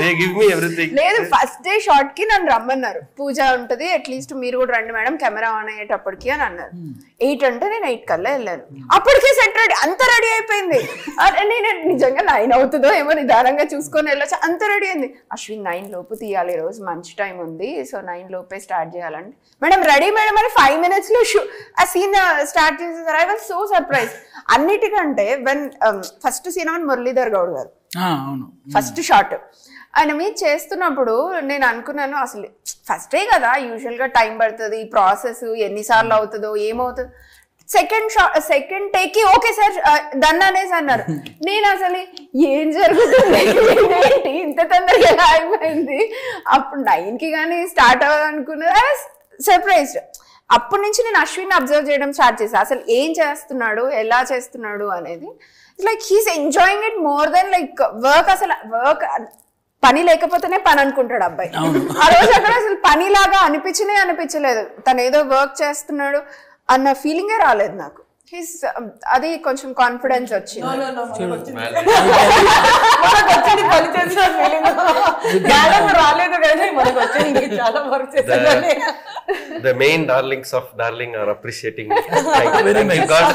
They give me everything. లేదు first day short కి నన్ను రమ్మన్నారు, పూజ ఉంటది అట్లీస్ట్ మీరు కూడా రండి మేడం కెమెరా ఆన్ అయ్యేటప్పటికి అని అన్నారు. 8 అంటే నేను 8 కల్లా వెళ్ళాను. అప్పటికే సెట్ రెడీ, అంత రెడీ అయిపోయింది. నేను నిజంగా 9 అవుతుందో ఏమో నిదానంగా చూసుకొని వెళ్ళొచ్చు, అంత రెడీ అయింది. అశ్విన్ 9 లోపు తీయాలి, ఈ రోజు మంచి టైం ఉంది, సో 9 లోపే స్టార్ట్ చేయాలండి. మేడం రెడీ మేడం అని 5 minutes లో ఆ సీన్ స్టార్ట్ చేసేసారు. I was so surprise. అన్నిటికంటే when first scene on Muralidhar Goud గారు ఫస్ట్ షాట్ ఆయన మీద చేస్తున్నప్పుడు నేను అనుకున్నాను అసలు ఫస్ట్ డే కదా, యూజువల్ గా టైం పడుతుంది, ప్రాసెస్ ఎన్నిసార్లు అవుతుందో ఏమవుతుందో. సెకండ్ టేక్ కి ఓకే సార్ డన్ అనేసి అన్నారు. నేను అసలు ఏం జరుగుతుంది ఏంటి ఇంత తొందరగా ఎలా అయిపోయింది. అప్పుడు 9 కి కానీ స్టార్ట్ అవ్వాలనుకున్నది. సర్ప్రైజ్డ్. అప్పటి నుంచి నేను అశ్విన్ అబ్జర్వ్ చేయడం స్టార్ట్ చేశాను, అసలు ఏం చేస్తున్నాడు ఎలా చేస్తున్నాడు అనేది. Like he's enjoying it more than like work. అసలు వర్క్ పని లేకపోతేనే పని అనుకుంటాడు అబ్బాయి. ఆ రోజు అక్కడ అసలు పనిలాగా అనిపించలేదు, తను ఏదో వర్క్ చేస్తున్నాడు అన్న ఫీలింగే రాలేదు నాకు. అది కొంచెం కాన్ఫిడెన్స్ వచ్చింది. The main darlings of darling are appreciating. Thank you, God.